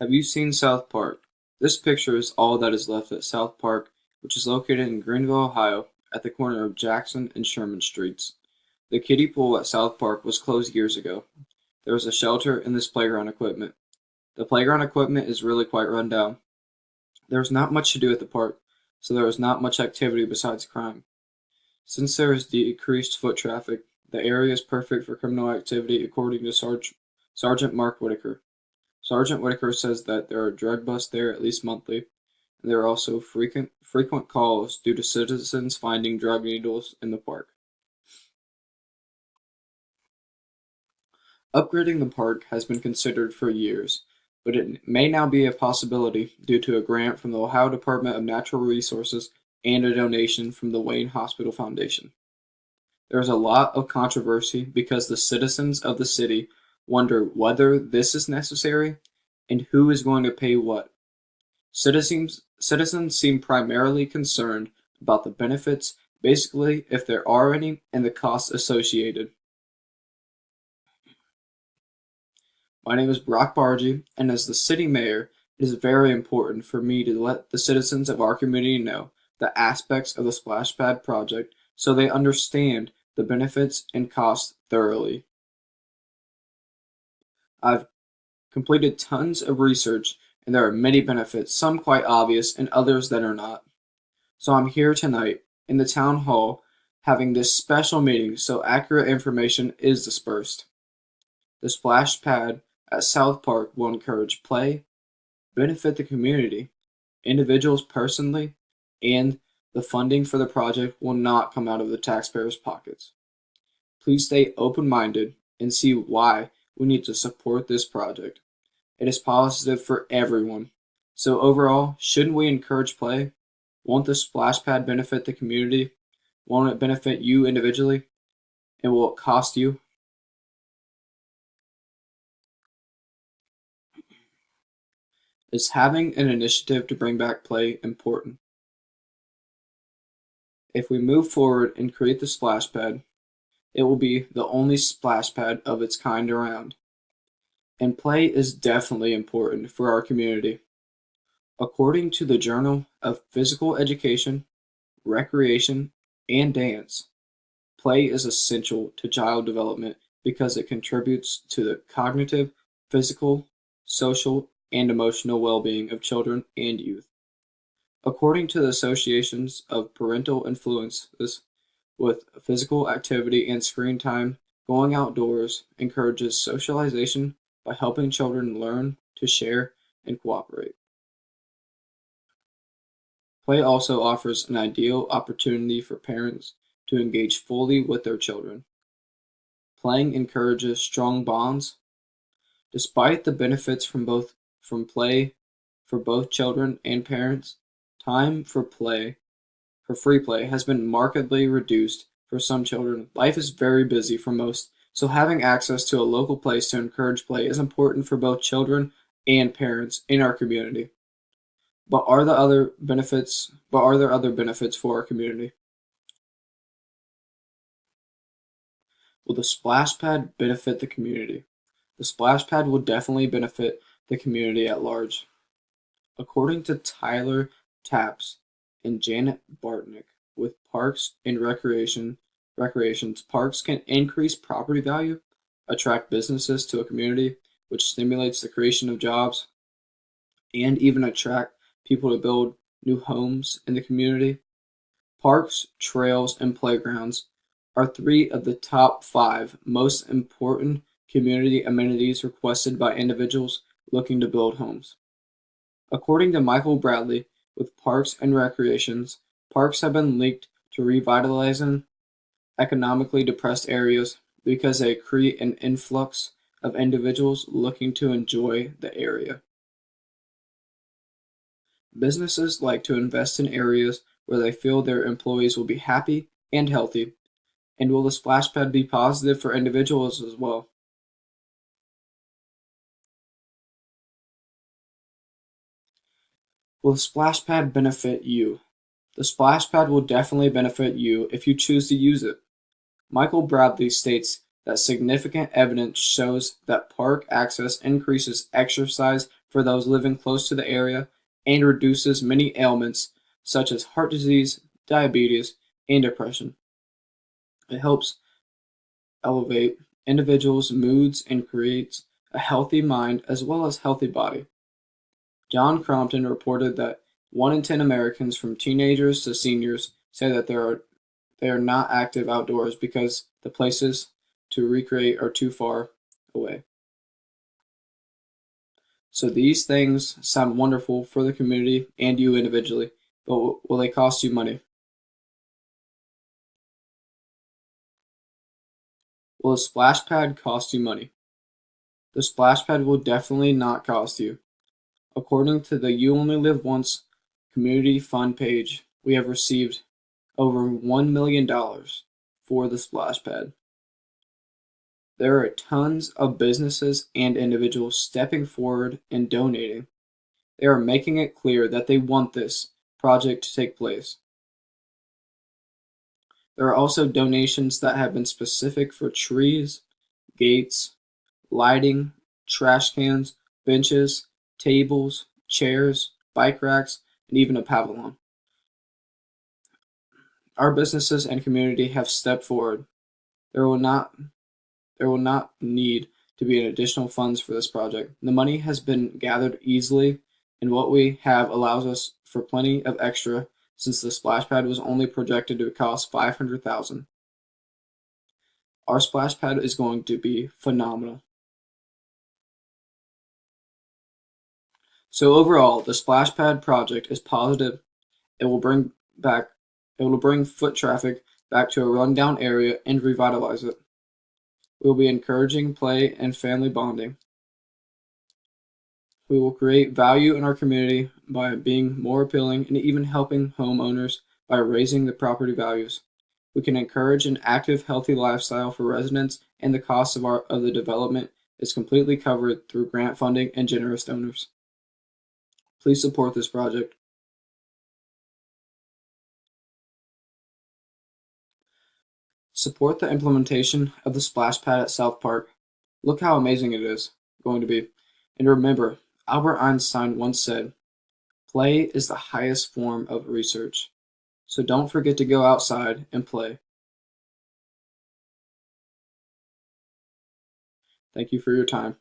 Have you seen South Park? This picture is all that is left at South Park, which is located in Greenville, Ohio, at the corner of Jackson and Sherman Streets. The kiddie pool at South Park was closed years ago. There was a shelter and this playground equipment. The playground equipment is really quite run down. There was not much to do at the park, so there was not much activity besides crime. Since there is decreased foot traffic, the area is perfect for criminal activity according to Sergeant Mark Whitaker. Sergeant Whitaker says that there are drug busts there at least monthly, and there are also frequent calls due to citizens finding drug needles in the park. Upgrading the park has been considered for years, but it may now be a possibility due to a grant from the Ohio Department of Natural Resources and a donation from the Wayne Hospital Foundation. There is a lot of controversy because the citizens of the city wonder whether this is necessary and who is going to pay what. Citizens seem primarily concerned about the benefits, basically if there are any, and the costs associated. My name is Brock Bargy, and as the city mayor, it is very important for me to let the citizens of our community know the aspects of the splash pad project so they understand the benefits and costs thoroughly. I've completed tons of research, and there are many benefits, some quite obvious and others that are not. So I'm here tonight in the town hall having this special meeting so accurate information is dispersed. The splash pad at South Park will encourage play, benefit the community, individuals personally, and the funding for the project will not come out of the taxpayers' pockets. Please stay open-minded and see why we need to support this project. It is positive for everyone. So overall, shouldn't we encourage play? Won't the splash pad benefit the community? Won't it benefit you individually? And will it cost you? Is having an initiative to bring back play important? If we move forward and create the splash pad, it will be the only splash pad of its kind around. And play is definitely important for our community. According to the Journal of Physical Education, Recreation, and Dance, play is essential to child development because it contributes to the cognitive, physical, social, and emotional well-being of children and youth. According to the Associations of Parental Influences with physical activity and screen time, going outdoors encourages socialization by helping children learn to share and cooperate. Play also offers an ideal opportunity for parents to engage fully with their children. Playing encourages strong bonds. Despite the benefits from play for both children and parents, time for free play has been markedly reduced for some children. Life is very busy for most, so having access to a local place to encourage play is important for both children and parents in our community. But are there other benefits for our community? Will the splash pad benefit the community? The splash pad will definitely benefit the community at large. According to Tyler Taps and Janet Bartnick with Parks and Recreations, parks can increase property value, attract businesses to a community, which stimulates the creation of jobs, and even attract people to build new homes in the community. Parks, trails, and playgrounds are three of the top 5 most important community amenities requested by individuals looking to build homes. According to Michael Bradley with Parks and Recreations, parks have been linked to revitalizing economically depressed areas because they create an influx of individuals looking to enjoy the area. Businesses like to invest in areas where they feel their employees will be happy and healthy. And will the splash pad be positive for individuals as well? Will the splash pad benefit you? The splash pad will definitely benefit you if you choose to use it. Michael Bradley states that significant evidence shows that park access increases exercise for those living close to the area and reduces many ailments such as heart disease, diabetes, and depression. It helps elevate individuals' moods and creates a healthy mind as well as healthy body. John Crompton reported that 1 in 10 Americans, from teenagers to seniors, say that they are not active outdoors because the places to recreate are too far away. So these things sound wonderful for the community and you individually, but will they cost you money? Will a splash pad cost you money? The splash pad will definitely not cost you. According to the You Only Live Once community fund page, we have received over $1 million for the splash pad. There are tons of businesses and individuals stepping forward and donating. They are making it clear that they want this project to take place. There are also donations that have been specific for trees, gates, lighting, trash cans, benches, tables, chairs, bike racks, and even a pavilion. Our businesses and community have stepped forward. There will not need to be an additional funds for this project. The money has been gathered easily, and what we have allows us for plenty of extra since the splash pad was only projected to cost $500,000. Our splash pad is going to be phenomenal. So overall, the splash pad project is positive. It will bring foot traffic back to a rundown area and revitalize it. We will be encouraging play and family bonding. We will create value in our community by being more appealing and even helping homeowners by raising the property values. We can encourage an active, healthy lifestyle for residents, and the cost of the development is completely covered through grant funding and generous donors. Please support this project. Support the implementation of the splash pad at South Park. Look how amazing it is going to be. And remember, Albert Einstein once said, "Play is the highest form of research." So don't forget to go outside and play. Thank you for your time.